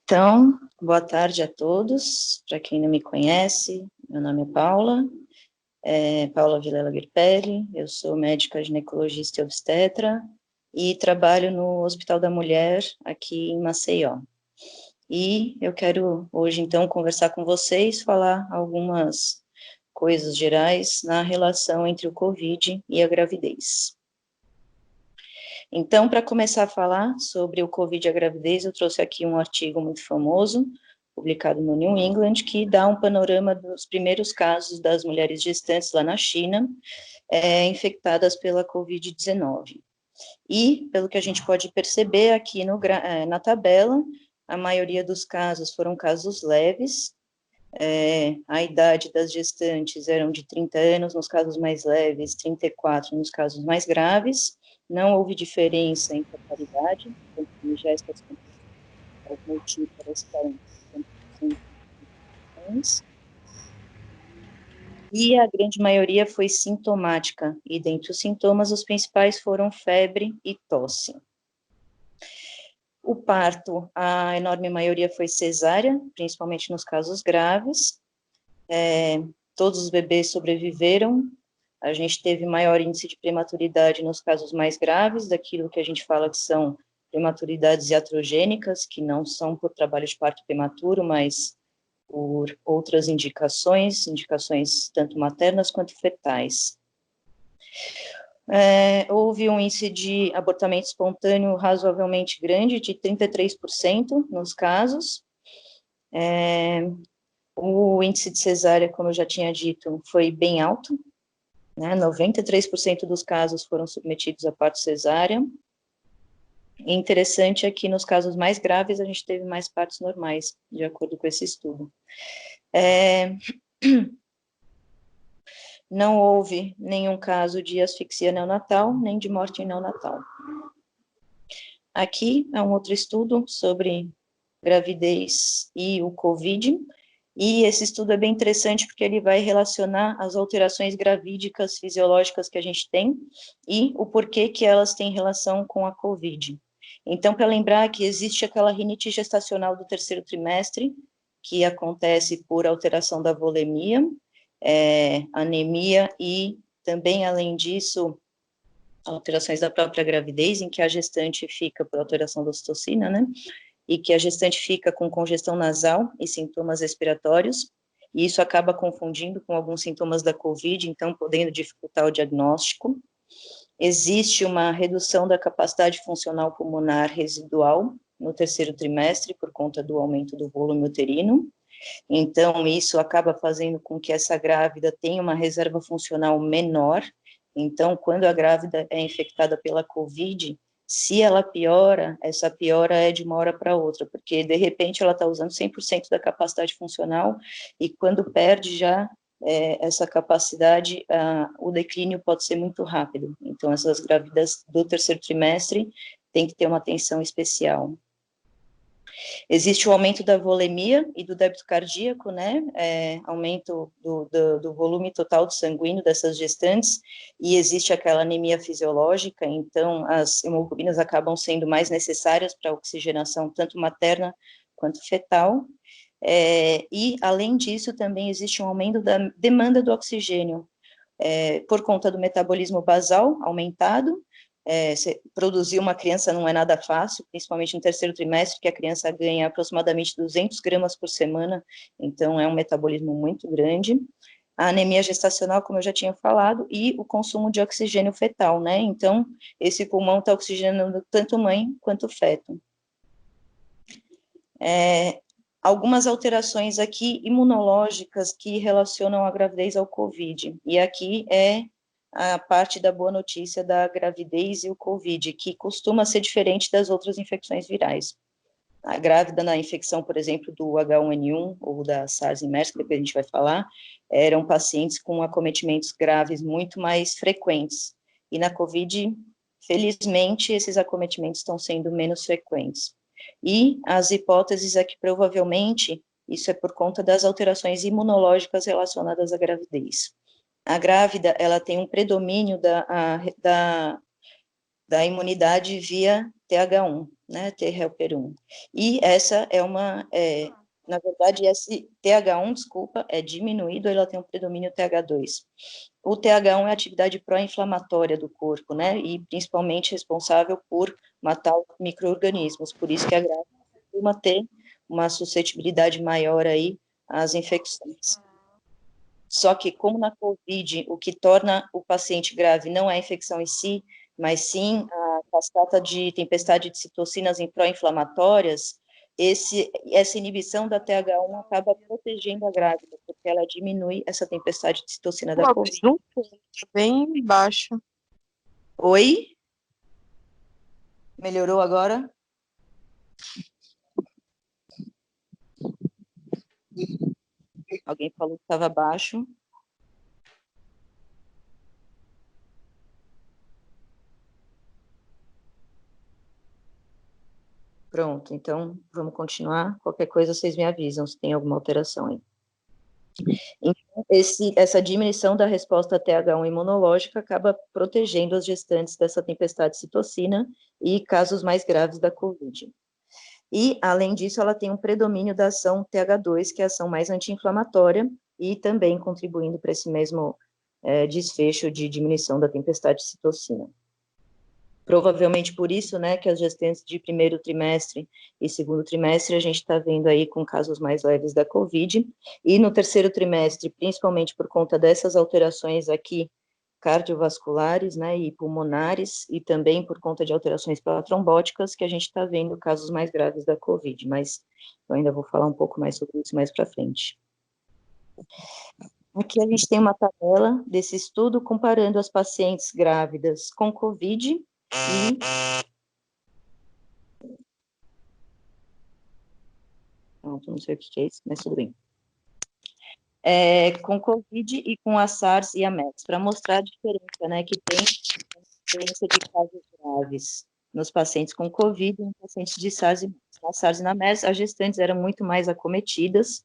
Então, boa tarde a todos. Para quem não me conhece, meu nome é Paula Vilela Guerpelli, eu sou médica ginecologista e obstetra e trabalho no Hospital da Mulher aqui em Maceió. E eu quero hoje, então, conversar com vocês, falar algumas coisas gerais na relação entre o COVID e a gravidez. Então, para começar a falar sobre o COVID e a gravidez, eu trouxe aqui um artigo muito famoso, publicado no New England, que dá um panorama dos primeiros casos das mulheres gestantes lá na China, infectadas pela COVID-19. E, pelo que a gente pode perceber aqui na tabela, a maioria dos casos foram casos leves, a idade das gestantes eram de 30 anos nos casos mais leves, 34 nos casos mais graves, não houve diferença em fatalidade, tanto em gestas quanto múltiplas, e a grande maioria foi sintomática, e dentre os sintomas, os principais foram febre e tosse. O parto, a enorme maioria foi cesárea, principalmente nos casos graves, todos os bebês sobreviveram, a gente teve maior índice de prematuridade nos casos mais graves, daquilo que a gente fala que são prematuridades iatrogênicas, que não são por trabalho de parto prematuro, mas por outras indicações tanto maternas quanto fetais. Houve um índice de abortamento espontâneo razoavelmente grande, de 33% nos casos. O índice de cesárea, como eu já tinha dito, foi bem alto, né? 93% dos casos foram submetidos a parto cesárea. E interessante é que nos casos mais graves a gente teve mais partos normais, de acordo com esse estudo. Não houve nenhum caso de asfixia neonatal, nem de morte neonatal. Aqui é um outro estudo sobre gravidez e o COVID, e esse estudo é bem interessante porque ele vai relacionar as alterações gravídicas fisiológicas que a gente tem e o porquê que elas têm relação com a COVID. Então, para lembrar que existe aquela rinite gestacional do terceiro trimestre, que acontece por alteração da volemia, anemia e também, além disso, alterações da própria gravidez, em que a gestante fica por alteração da ocitocina, né, e que a gestante fica com congestão nasal e sintomas respiratórios, e isso acaba confundindo com alguns sintomas da COVID, então podendo dificultar o diagnóstico. Existe uma redução da capacidade funcional pulmonar residual no terceiro trimestre, por conta do aumento do volume uterino, então isso acaba fazendo com que essa grávida tenha uma reserva funcional menor. Então, quando a grávida é infectada pela COVID, se ela piora, essa piora é de uma hora para outra, porque de repente ela está usando 100% da capacidade funcional, e quando perde já essa capacidade, o declínio pode ser muito rápido. Então, essas grávidas do terceiro trimestre têm que ter uma atenção especial. Existe o aumento da volemia e do débito cardíaco, né, aumento do volume total de sanguíneo dessas gestantes, e existe aquela anemia fisiológica, então as hemoglobinas acabam sendo mais necessárias para a oxigenação, tanto materna quanto fetal, e além disso também existe um aumento da demanda do oxigênio, por conta do metabolismo basal aumentado. Produzir uma criança não é nada fácil, principalmente no terceiro trimestre, que a criança ganha aproximadamente 200 gramas por semana, então é um metabolismo muito grande. A anemia gestacional, como eu já tinha falado, e o consumo de oxigênio fetal, né, então esse pulmão está oxigenando tanto mãe quanto feto. Algumas alterações aqui imunológicas que relacionam a gravidez ao COVID, e aqui a parte da boa notícia da gravidez e o COVID, que costuma ser diferente das outras infecções virais. A grávida na infecção, por exemplo, do H1N1 ou da SARS e MERS, que depois a gente vai falar, eram pacientes com acometimentos graves muito mais frequentes. E na COVID, felizmente, esses acometimentos estão sendo menos frequentes. E as hipóteses é que provavelmente isso é por conta das alterações imunológicas relacionadas à gravidez. A grávida, ela tem um predomínio da imunidade via TH1, né, T-helper 1. E essa é na verdade, esse TH1, desculpa, é diminuído, ela tem um predomínio TH2. O TH1 é a atividade pró-inflamatória do corpo, né, e principalmente responsável por matar micro-organismos, por isso que a grávida costuma ter uma suscetibilidade maior aí às infecções. Só que, como na COVID, o que torna o paciente grave não é a infecção em si, mas sim a cascata de tempestade de citocinas em pró-inflamatórias, essa inibição da TH1 acaba protegendo a grávida, porque ela diminui essa tempestade de citocina da COVID. Bem baixo. Oi? Melhorou agora? Alguém falou que estava baixo. Pronto, então vamos continuar. Qualquer coisa vocês me avisam se tem alguma alteração aí. Então, essa diminuição da resposta TH1 imunológica acaba protegendo as gestantes dessa tempestade de citocina e casos mais graves da COVID. E, além disso, ela tem um predomínio da ação TH2, que é a ação mais anti-inflamatória, e também contribuindo para esse mesmo desfecho de diminuição da tempestade de citocina. Provavelmente por isso, né, que as gestantes de primeiro trimestre e segundo trimestre, a gente está vendo aí com casos mais leves da COVID, e no terceiro trimestre, principalmente por conta dessas alterações aqui, cardiovasculares, né, e pulmonares, e também por conta de alterações paratrombóticas, que a gente está vendo casos mais graves da COVID, mas eu ainda vou falar um pouco mais sobre isso mais para frente. Aqui a gente tem uma tabela desse estudo comparando as pacientes grávidas com COVID não sei o que é isso, mas tudo bem. Com COVID e com a SARS e a MERS, para mostrar a diferença, né, que tem diferença de casos graves nos pacientes com COVID e nos pacientes de SARS e MERS. Na SARS e na MERS, as gestantes eram muito mais acometidas.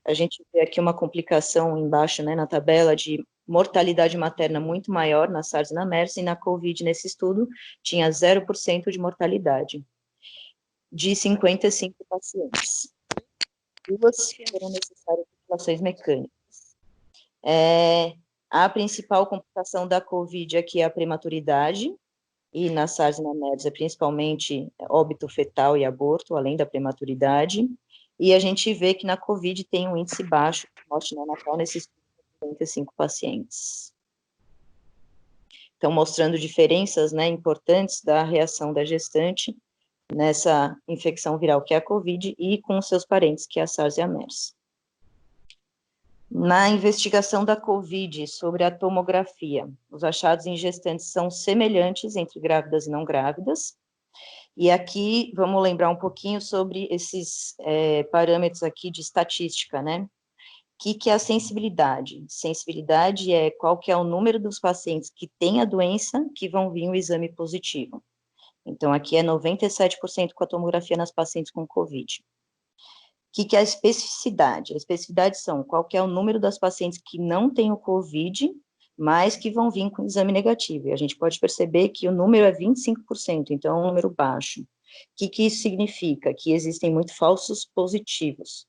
A gente vê aqui uma complicação embaixo, né, na tabela de mortalidade materna muito maior na SARS e na MERS, e na COVID, nesse estudo, tinha 0% de mortalidade de 55 pacientes. 2 foram necessárias ventilações mecânicas. A principal complicação da COVID aqui é a prematuridade, e na SARS e na MERS é principalmente óbito fetal e aborto, além da prematuridade, e a gente vê que na COVID tem um índice baixo de morte neonatal nesses 55 pacientes. Então, mostrando diferenças, né, importantes da reação da gestante nessa infecção viral que é a COVID e com seus parentes, que é a SARS e a MERS. Na investigação da COVID sobre a tomografia, os achados em gestantes são semelhantes entre grávidas e não grávidas, e aqui vamos lembrar um pouquinho sobre esses parâmetros aqui de estatística, né? O que é a sensibilidade? Sensibilidade é qual que é o número dos pacientes que têm a doença que vão vir o exame positivo. Então, aqui é 97% com a tomografia nas pacientes com COVID. O que é a especificidade? A especificidade são qual que é o número das pacientes que não têm o COVID, mas que vão vir com exame negativo. E a gente pode perceber que o número é 25%, então é um número baixo. O que isso significa? Que existem muitos falsos positivos.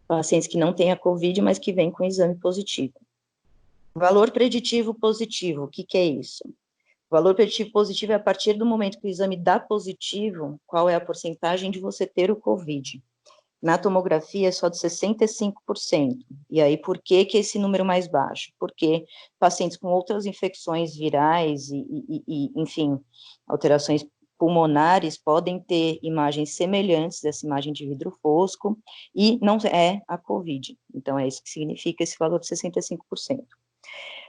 Pacientes que não têm a COVID, mas que vêm com exame positivo. Valor preditivo positivo, o que é isso? O valor preditivo positivo é a partir do momento que o exame dá positivo, qual é a porcentagem de você ter o COVID. Na tomografia é só de 65%. E aí, por que esse número mais baixo? Porque pacientes com outras infecções virais enfim, alterações pulmonares podem ter imagens semelhantes dessa imagem de vidro fosco e não é a COVID. Então, é isso que significa esse valor de 65%.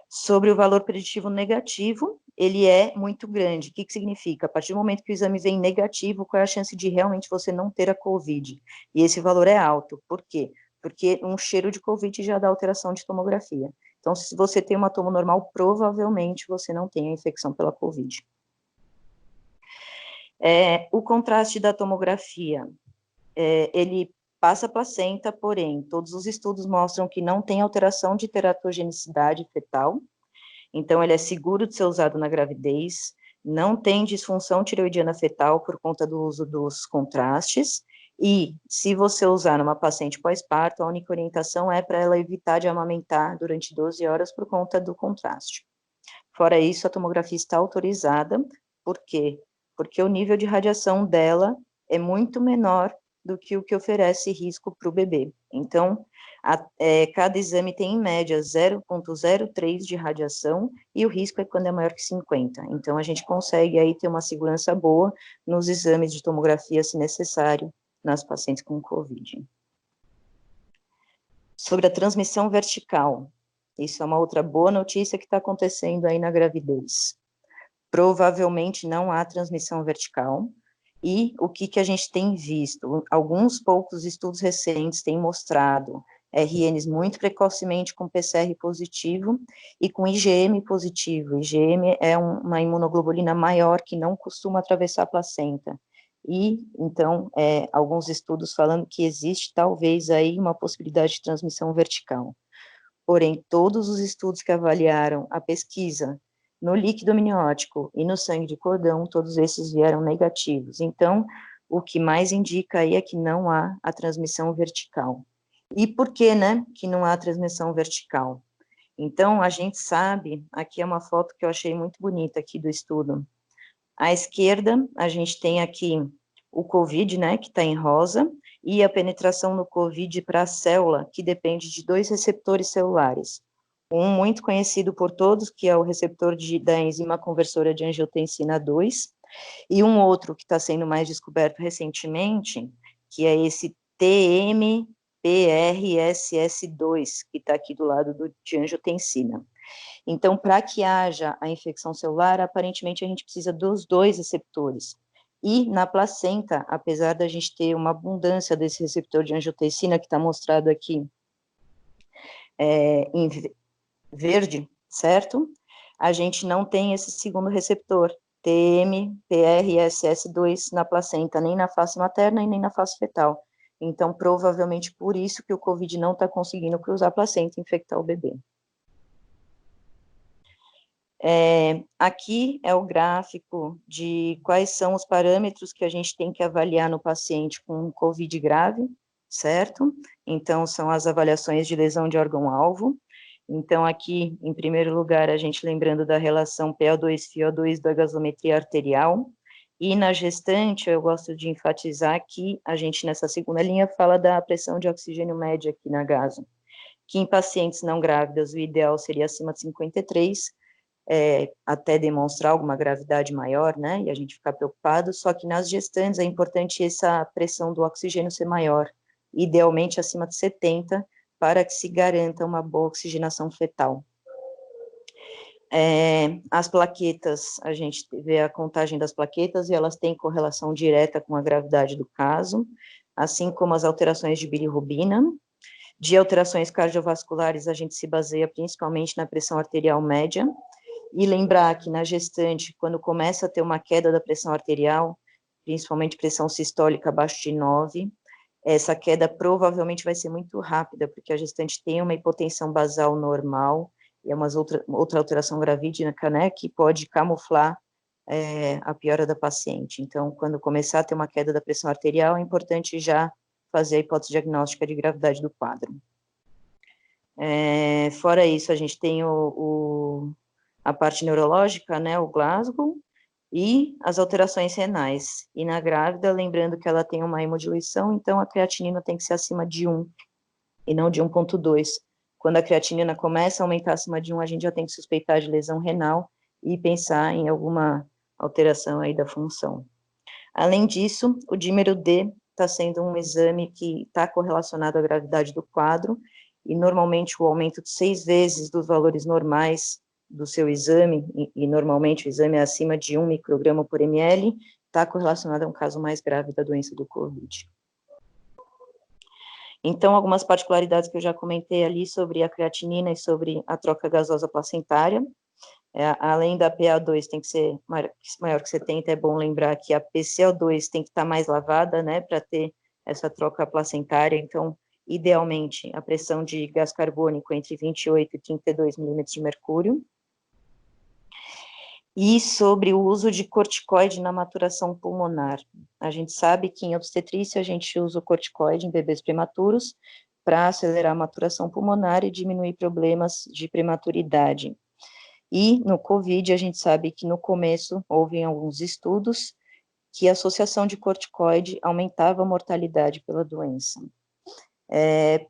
Sobre o valor preditivo negativo, ele é muito grande. O que significa? A partir do momento que o exame vem negativo, qual é a chance de realmente você não ter a COVID? E esse valor é alto. Por quê? Porque um cheiro de COVID já dá alteração de tomografia. Então, se você tem uma tomo normal, provavelmente você não tem a infecção pela COVID. O contraste da tomografia, ele passa a placenta, porém, todos os estudos mostram que não tem alteração de teratogenicidade fetal, então ele é seguro de ser usado na gravidez, não tem disfunção tireoidiana fetal por conta do uso dos contrastes, e se você usar numa paciente pós-parto, a única orientação é para ela evitar de amamentar durante 12 horas por conta do contraste. Fora isso, a tomografia está autorizada, por quê? Porque o nível de radiação dela é muito menor do que o que oferece risco para o bebê. Então, cada exame tem, em média, 0,03 de radiação, e o risco é quando é maior que 50. Então, a gente consegue aí ter uma segurança boa nos exames de tomografia, se necessário, nas pacientes com COVID. Sobre a transmissão vertical, isso é uma outra boa notícia que está acontecendo aí na gravidez. Provavelmente não há transmissão vertical, e o que a gente tem visto? Alguns poucos estudos recentes têm mostrado RNs muito precocemente com PCR positivo e com IgM positivo. IgM é uma imunoglobulina maior que não costuma atravessar a placenta. E, então, alguns estudos falando que existe, talvez, aí uma possibilidade de transmissão vertical. Porém, todos os estudos que avaliaram a pesquisa no líquido amniótico e no sangue de cordão, todos esses vieram negativos. Então, o que mais indica aí é que não há a transmissão vertical. E por que, né, que não há transmissão vertical? Então, a gente sabe, aqui é uma foto que eu achei muito bonita aqui do estudo. À esquerda, a gente tem aqui o COVID, né, que está em rosa, e a penetração no COVID para a célula, que depende de 2 receptores celulares. Um muito conhecido por todos, que é o receptor da enzima conversora de angiotensina 2, e um outro que está sendo mais descoberto recentemente, que é esse TMPRSS2, que está aqui do lado de angiotensina. Então, para que haja a infecção celular, aparentemente a gente precisa dos 2 receptores. E na placenta, apesar da gente ter uma abundância desse receptor de angiotensina, que está mostrado aqui em verde, certo? A gente não tem esse segundo receptor, TMPRSS2, na placenta, nem na face materna e nem na face fetal. Então, provavelmente por isso que o COVID não está conseguindo cruzar a placenta e infectar o bebê. Aqui é o gráfico de quais são os parâmetros que a gente tem que avaliar no paciente com COVID grave, certo? Então, são as avaliações de lesão de órgão-alvo. Então, aqui, em primeiro lugar, a gente lembrando da relação PO2-FiO2 da gasometria arterial, e na gestante, eu gosto de enfatizar que a gente, nessa segunda linha, fala da pressão de oxigênio média aqui na gaso, que em pacientes não grávidas, o ideal seria acima de 53, até demonstrar alguma gravidade maior, né, e a gente ficar preocupado, só que nas gestantes é importante essa pressão do oxigênio ser maior, idealmente acima de 70, para que se garanta uma boa oxigenação fetal. As plaquetas, a gente vê a contagem das plaquetas e elas têm correlação direta com a gravidade do caso, assim como as alterações de bilirrubina. De alterações cardiovasculares, a gente se baseia principalmente na pressão arterial média, e lembrar que na gestante, quando começa a ter uma queda da pressão arterial, principalmente pressão sistólica abaixo de 9, essa queda provavelmente vai ser muito rápida, porque a gestante tem uma hipotensão basal normal, e é uma outra alteração gravídica, né, que pode camuflar a piora da paciente. Então, quando começar a ter uma queda da pressão arterial, é importante já fazer a hipótese diagnóstica de gravidade do quadro. Fora isso, a gente tem a parte neurológica, né, o Glasgow, e as alterações renais. E na grávida, lembrando que ela tem uma hemodiluição, então a creatinina tem que ser acima de 1, e não de 1,2. Quando a creatinina começa a aumentar acima de 1, a gente já tem que suspeitar de lesão renal e pensar em alguma alteração aí da função. Além disso, o dímero D está sendo um exame que está correlacionado à gravidade do quadro, e normalmente o aumento de 6 vezes dos valores normais do seu exame, e normalmente o exame é acima de 1 micrograma por ml, está correlacionado a um caso mais grave da doença do COVID. Então, algumas particularidades que eu já comentei ali sobre a creatinina e sobre a troca gasosa placentária. Além da PA2 tem que ser maior que 70, é bom lembrar que a PCO2 tem que estar mais lavada, né, para ter essa troca placentária. Então, idealmente, a pressão de gás carbônico entre 28 e 32 milímetros de mercúrio. E sobre o uso de corticoide na maturação pulmonar. A gente sabe que em obstetrícia a gente usa o corticoide em bebês prematuros para acelerar a maturação pulmonar e diminuir problemas de prematuridade. E no COVID a gente sabe que no começo houve alguns estudos que a associação de corticoide aumentava a mortalidade pela doença.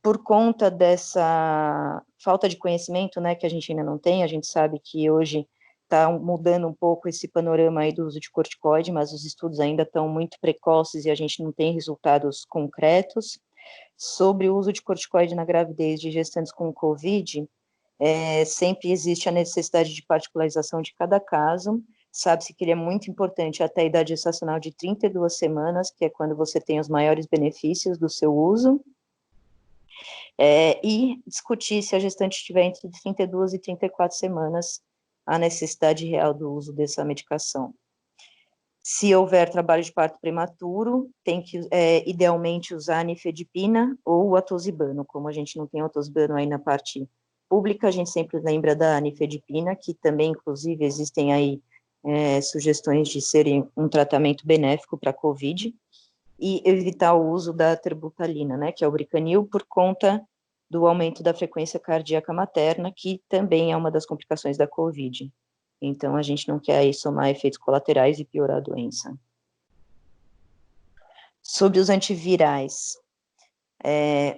Por conta dessa falta de conhecimento, né, que a gente ainda não tem, a gente sabe que hoje está mudando um pouco esse panorama aí do uso de corticoide, mas os estudos ainda estão muito precoces e a gente não tem resultados concretos. Sobre o uso de corticoide na gravidez de gestantes com COVID, sempre existe a necessidade de particularização de cada caso. Sabe-se que ele é muito importante até a idade gestacional de 32 semanas, que é quando você tem os maiores benefícios do seu uso. E discutir se a gestante estiver entre 32 e 34 semanas, a necessidade real do uso dessa medicação. Se houver trabalho de parto prematuro, tem que, idealmente, usar a nifedipina ou o atosibano. Como a gente não tem atosibano aí na parte pública, a gente sempre lembra da nifedipina, que também, inclusive, existem aí sugestões de serem um tratamento benéfico para a COVID, e evitar o uso da terbutalina, né, que é o Bricanil, por conta do aumento da frequência cardíaca materna, que também é uma das complicações da COVID. Então, a gente não quer aí somar efeitos colaterais e piorar a doença. Sobre os antivirais,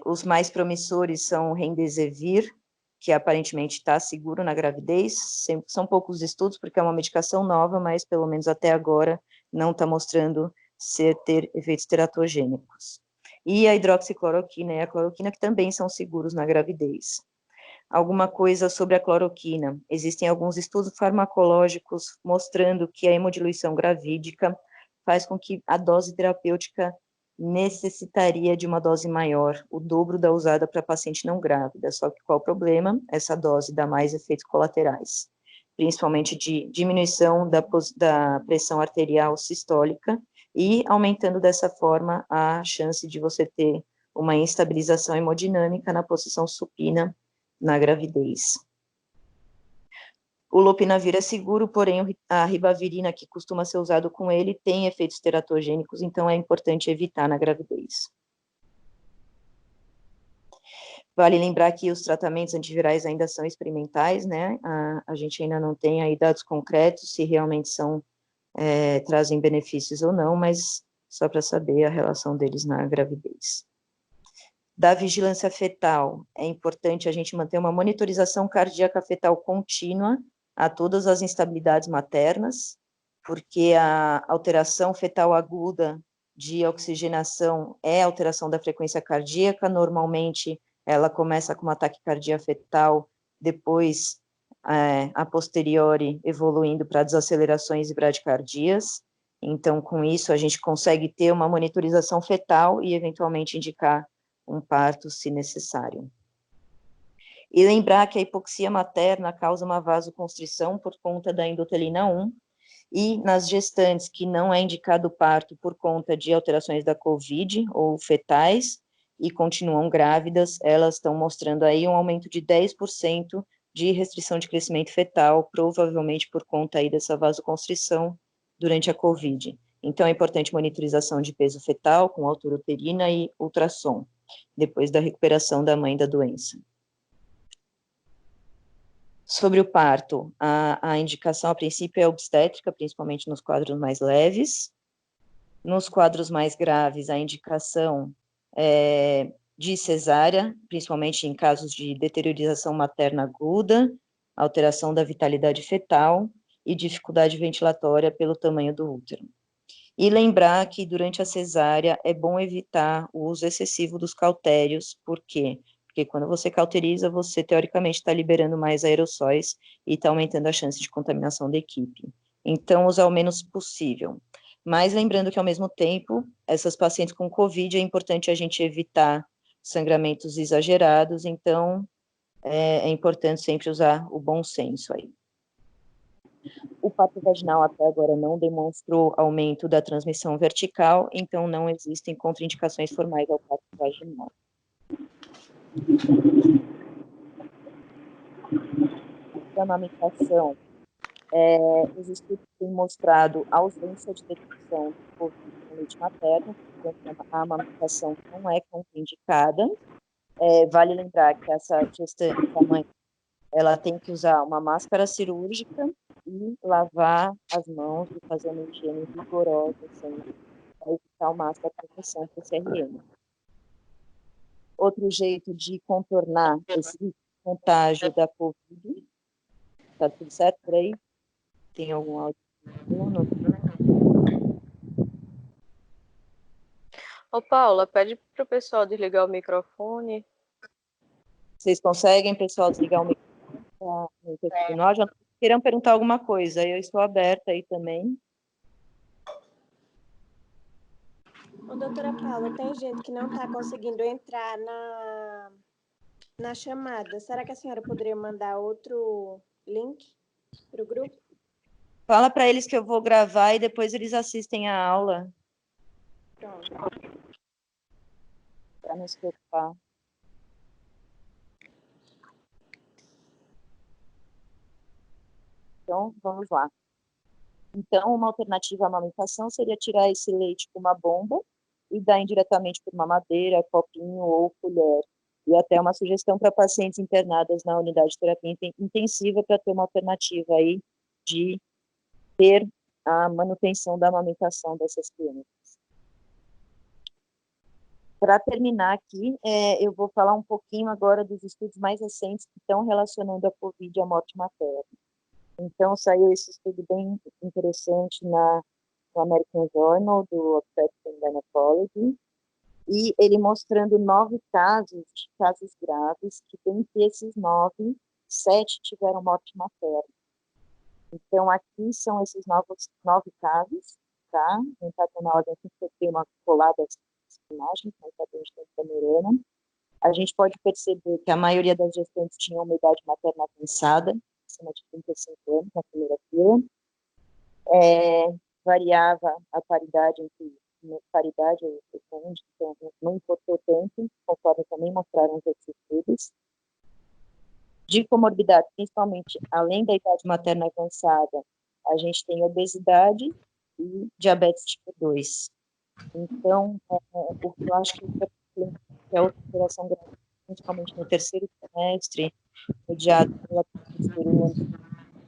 os mais promissores são o Remdesivir, que aparentemente está seguro na gravidez. São poucos estudos, porque é uma medicação nova, mas pelo menos até agora não está mostrando ter efeitos teratogênicos. E a hidroxicloroquina e a cloroquina, que também são seguros na gravidez. Alguma coisa sobre a cloroquina. Existem alguns estudos farmacológicos mostrando que a hemodiluição gravídica faz com que a dose terapêutica necessitaria de uma dose maior, o dobro da usada para paciente não grávida. Só que qual o problema? Essa dose dá mais efeitos colaterais, principalmente de diminuição da pressão arterial sistólica e aumentando dessa forma a chance de você ter uma instabilização hemodinâmica na posição supina na gravidez. O lopinavir é seguro, porém a ribavirina, que costuma ser usado com ele, tem efeitos teratogênicos, então é importante evitar na gravidez. Vale lembrar que os tratamentos antivirais ainda são experimentais, né? A gente ainda não tem aí dados concretos se realmente trazem benefícios ou não, mas só para saber a relação deles na gravidez. Da vigilância fetal, é importante a gente manter uma monitorização cardíaca fetal contínua a todas as instabilidades maternas, porque a alteração fetal aguda de oxigenação é alteração da frequência cardíaca. Normalmente ela começa com uma taquicardia fetal, depois, a posteriori, evoluindo para desacelerações e bradicardias. Então, com isso, a gente consegue ter uma monitorização fetal e, eventualmente, indicar um parto, se necessário. E lembrar que a hipoxia materna causa uma vasoconstrição por conta da endotelina 1, e nas gestantes que não é indicado parto por conta de alterações da COVID ou fetais e continuam grávidas, elas estão mostrando aí um aumento de 10% de restrição de crescimento fetal, provavelmente por conta aí dessa vasoconstrição durante a COVID. Então, é importante monitorização de peso fetal com altura uterina e ultrassom, depois da recuperação da mãe da doença. Sobre o parto, a indicação a princípio é obstétrica, principalmente nos quadros mais leves. Nos quadros mais graves, a indicação é de cesárea, principalmente em casos de deteriorização materna aguda, alteração da vitalidade fetal e dificuldade ventilatória pelo tamanho do útero. E lembrar que durante a cesárea é bom evitar o uso excessivo dos cautérios. Por quê? Porque quando você cauteriza, você teoricamente está liberando mais aerossóis e está aumentando a chance de contaminação da equipe. Então, usar o menos possível. Mas lembrando que, ao mesmo tempo, essas pacientes com COVID, é importante a gente evitar sangramentos exagerados, então é importante sempre usar o bom senso aí. O parto vaginal até agora não demonstrou aumento da transmissão vertical, então não existem contraindicações formais ao parto vaginal. A amamentação Os estudos têm mostrado a ausência de detecção do Covid no leite materno, portanto, a amamentação não é contraindicada. Vale lembrar que essa gestante, a mãe, ela tem que usar uma máscara cirúrgica e lavar as mãos e fazer uma higiene rigorosa, sempre, para evitar ao máximo a transmissão para o CRM. Outro jeito de contornar esse contágio da Covid, tá tudo certo por aí? Tem algum áudio? Ô, Paula, pede para o pessoal desligar o microfone. Vocês conseguem, pessoal, desligar o microfone? Nós já queiram perguntar alguma coisa, eu estou aberta aí também. Ô, doutora Paula, tem gente que não está conseguindo entrar na chamada. Será que a senhora poderia mandar outro link para o grupo? Fala para eles que eu vou gravar e depois eles assistem a aula. Pronto. Para não se preocupar. Então, vamos lá. Então, uma alternativa à amamentação seria tirar esse leite com uma bomba e dar indiretamente por mamadeira, copinho ou colher. E até uma sugestão para pacientes internadas na unidade de terapia intensiva para ter uma alternativa aí de ter a manutenção da amamentação dessas crianças. Para terminar aqui, eu vou falar um pouquinho agora dos estudos mais recentes que estão relacionando a COVID e a morte materna. Então, saiu esse estudo bem interessante no American Journal do Obstetrics and Gynecology, e ele mostrando 9 casos graves, que dentre esses 9, 7 tiveram morte materna. Então, aqui são esses 9 casos, tá? Não está na ordem, tem que ter uma colada das imagens, mas está bem panorama. A gente pode perceber que a maioria das gestantes tinha uma idade materna avançada, acima de 35 anos, na primeira fila. Variava a paridade entre paridade ou fecunde, então não importou tanto, conforme também mostraram os outros estudos. De comorbidade, principalmente além da idade materna avançada, a gente tem obesidade e diabetes tipo 2. Então, o que eu acho que é outra alteração grave, principalmente no terceiro trimestre, mediado pela testosterona,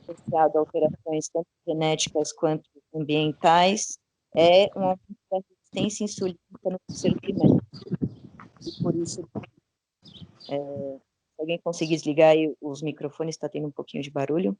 associado a alterações tanto genéticas quanto ambientais, é um aumento da resistência insulínica no terceiro trimestre. E por isso, se alguém conseguir desligar aí os microfones, está tendo um pouquinho de barulho,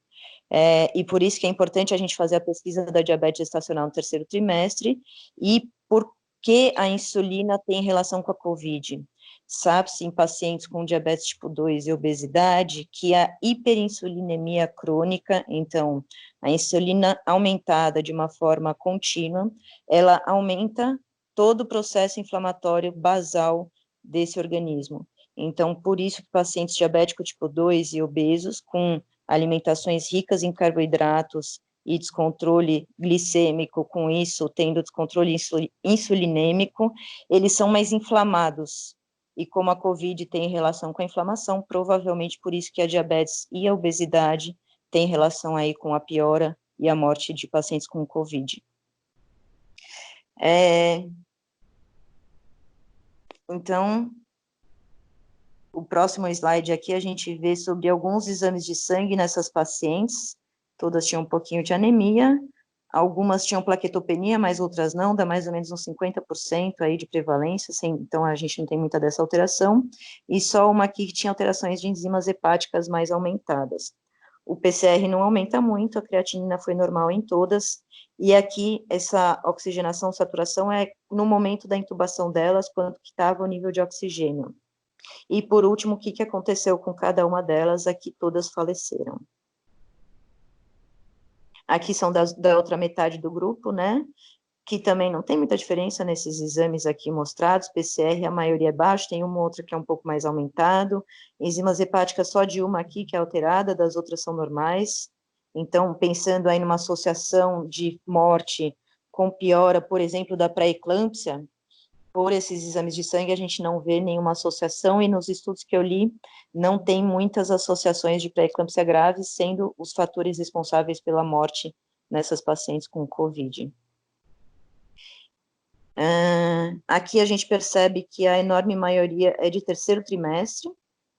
e por isso que é importante a gente fazer a pesquisa da diabetes gestacional no terceiro trimestre, e por que a insulina tem relação com a COVID. Sabe-se em pacientes com diabetes tipo 2 e obesidade que a hiperinsulinemia crônica, então, a insulina aumentada de uma forma contínua, ela aumenta todo o processo inflamatório basal desse organismo. Então, por isso que pacientes diabéticos tipo 2 e obesos, com alimentações ricas em carboidratos e descontrole glicêmico, com isso, tendo descontrole insulinêmico, eles são mais inflamados. E como a COVID tem relação com a inflamação, provavelmente por isso que a diabetes e a obesidade têm relação aí com a piora e a morte de pacientes com COVID. Então, o próximo slide aqui a gente vê sobre alguns exames de sangue nessas pacientes, todas tinham um pouquinho de anemia, algumas tinham plaquetopenia, mas outras não, dá mais ou menos uns 50% aí de prevalência, então a gente não tem muita dessa alteração, e só uma aqui que tinha alterações de enzimas hepáticas mais aumentadas. O PCR não aumenta muito, a creatinina foi normal em todas, e aqui essa oxigenação, saturação é no momento da intubação delas, quanto que estava o nível de oxigênio. E, por último, o que aconteceu com cada uma delas? Aqui todas faleceram. Aqui são da outra metade do grupo, né? Que também não tem muita diferença nesses exames aqui mostrados. PCR, a maioria é baixo, tem uma outra que é um pouco mais aumentado. Enzimas hepáticas, só de uma aqui que é alterada, das outras são normais. Então, pensando aí numa associação de morte com piora, por exemplo, da pré-eclâmpsia, por esses exames de sangue, a gente não vê nenhuma associação, e nos estudos que eu li, não tem muitas associações de pré-eclâmpsia grave, sendo os fatores responsáveis pela morte nessas pacientes com COVID. Aqui a gente percebe que a enorme maioria é de terceiro trimestre,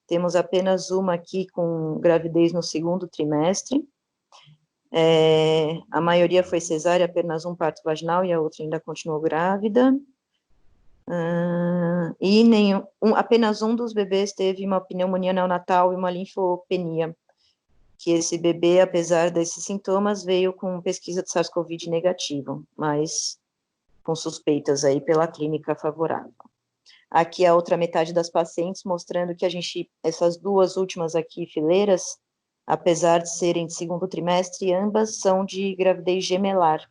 temos apenas uma aqui com gravidez no segundo trimestre, a maioria foi cesárea, apenas um parto vaginal e a outra ainda continuou grávida, e apenas um dos bebês teve uma pneumonia neonatal e uma linfopenia, que esse bebê, apesar desses sintomas, veio com pesquisa de SARS-CoV negativo, mas com suspeitas aí pela clínica favorável. Aqui a outra metade das pacientes, mostrando que essas duas últimas aqui, fileiras, apesar de serem de segundo trimestre, ambas são de gravidez gemelar,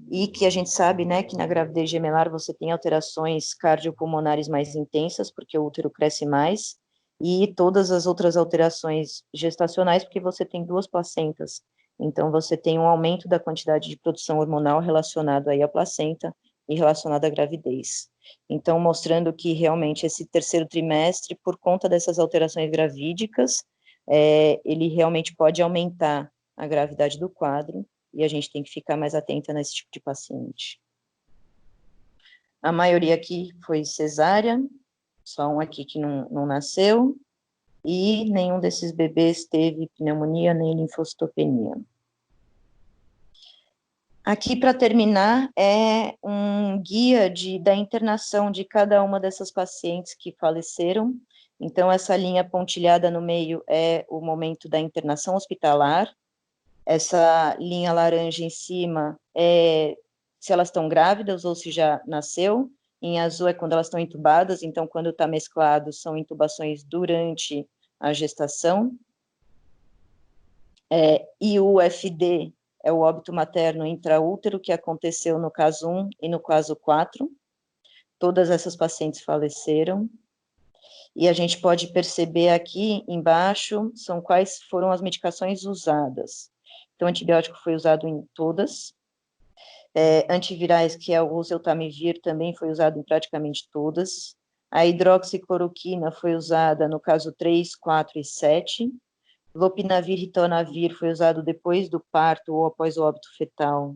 e que a gente sabe, né, que na gravidez gemelar você tem alterações cardiopulmonares mais intensas, porque o útero cresce mais, e todas as outras alterações gestacionais, porque você tem duas placentas, então você tem um aumento da quantidade de produção hormonal relacionado aí à placenta e relacionado à gravidez. Então, mostrando que realmente esse terceiro trimestre, por conta dessas alterações gravídicas, ele realmente pode aumentar a gravidade do quadro, e a gente tem que ficar mais atenta nesse tipo de paciente. A maioria aqui foi cesárea, só um aqui que não nasceu, e nenhum desses bebês teve pneumonia nem linfocitopenia. Aqui, para terminar, é um guia da internação de cada uma dessas pacientes que faleceram. Então, essa linha pontilhada no meio é o momento da internação hospitalar. Essa linha laranja em cima é se elas estão grávidas ou se já nasceu. Em azul é quando elas estão entubadas, então, quando está mesclado, são intubações durante a gestação. E o UFD é o óbito materno intraútero, que aconteceu no caso 1 e no caso 4. Todas essas pacientes faleceram. E a gente pode perceber aqui embaixo quais foram as medicações usadas. Então, antibiótico foi usado em todas. Antivirais, que é o oseltamivir, também foi usado em praticamente todas. A hidroxicloroquina foi usada no caso 3, 4 e 7. Lopinavir e ritonavir foi usado depois do parto ou após o óbito fetal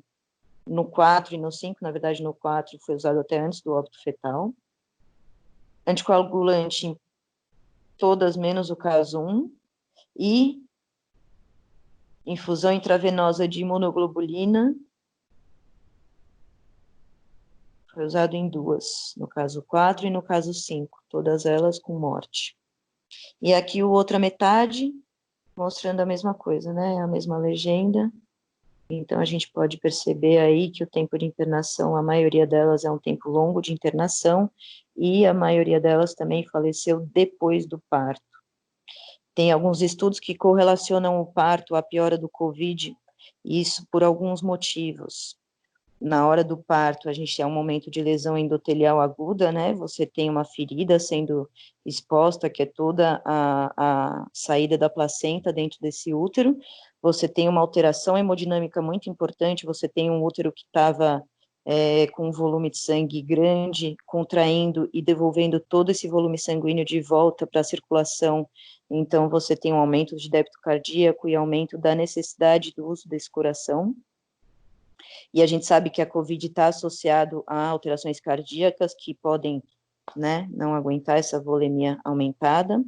no 4 e no 5, na verdade no 4 foi usado até antes do óbito fetal. Anticoagulante, todas menos o caso 1, e infusão intravenosa de imunoglobulina, foi usado em 2, no caso 4 e no caso 5, todas elas com morte. E aqui a outra metade, mostrando a mesma coisa, né, a mesma legenda. Então, a gente pode perceber aí que o tempo de internação, a maioria delas é um tempo longo de internação, e a maioria delas também faleceu depois do parto. Tem alguns estudos que correlacionam o parto à piora do COVID, isso por alguns motivos. Na hora do parto, a gente é um momento de lesão endotelial aguda, né? Você tem uma ferida sendo exposta, que é toda a saída da placenta dentro desse útero. Você tem uma alteração hemodinâmica muito importante, você tem um útero que estava com um volume de sangue grande, contraindo e devolvendo todo esse volume sanguíneo de volta para a circulação. Então, você tem um aumento de débito cardíaco e aumento da necessidade do uso desse coração. E a gente sabe que a COVID está associado a alterações cardíacas que podem, né, não aguentar essa volemia aumentada.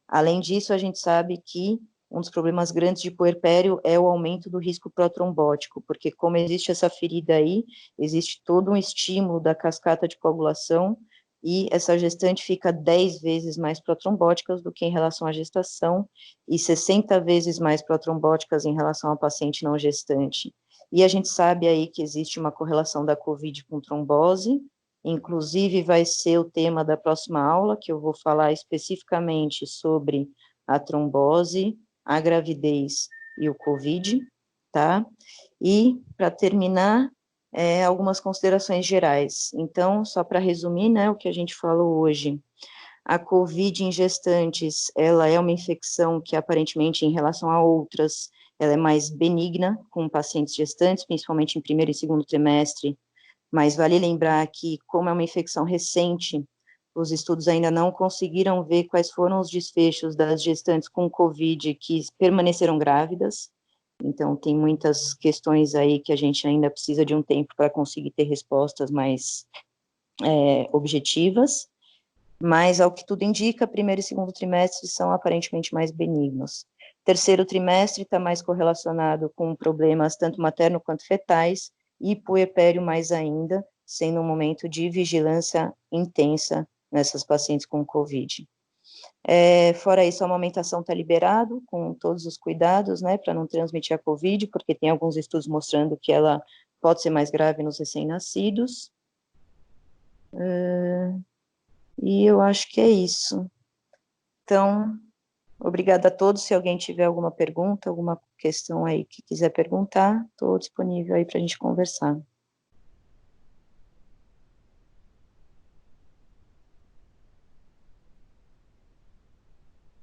Além disso, a gente sabe que um dos problemas grandes de puerpério é o aumento do risco protrombótico, porque como existe essa ferida aí, existe todo um estímulo da cascata de coagulação, e essa gestante fica 10 vezes mais protrombóticas do que em relação à gestação, e 60 vezes mais protrombóticas em relação ao paciente não gestante. E a gente sabe aí que existe uma correlação da COVID com trombose, inclusive vai ser o tema da próxima aula, que eu vou falar especificamente sobre a trombose, a gravidez e o COVID, tá? E, para terminar, algumas considerações gerais. Então, só para resumir, né, o que a gente falou hoje, a COVID em gestantes, ela é uma infecção que, aparentemente, em relação a outras, ela é mais benigna com pacientes gestantes, principalmente em primeiro e segundo trimestre, mas vale lembrar que, como é uma infecção recente, os estudos ainda não conseguiram ver quais foram os desfechos das gestantes com Covid que permaneceram grávidas, então tem muitas questões aí que a gente ainda precisa de um tempo para conseguir ter respostas mais objetivas, mas, ao que tudo indica, primeiro e segundo trimestre são aparentemente mais benignos. Terceiro trimestre está mais correlacionado com problemas tanto materno quanto fetais, e puerpério mais ainda, sendo um momento de vigilância intensa nessas pacientes com Covid. Fora isso, a amamentação está liberado, com todos os cuidados, né, para não transmitir a Covid, porque tem alguns estudos mostrando que ela pode ser mais grave nos recém-nascidos. E eu acho que é isso. Então, obrigada a todos. Se alguém tiver alguma pergunta, alguma questão aí que quiser perguntar, estou disponível aí para a gente conversar.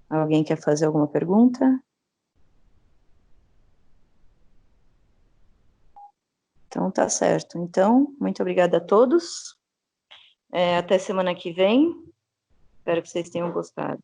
Alguém quer fazer alguma pergunta? Então, tá certo. Então, muito obrigada a todos. Até semana que vem. Espero que vocês tenham gostado.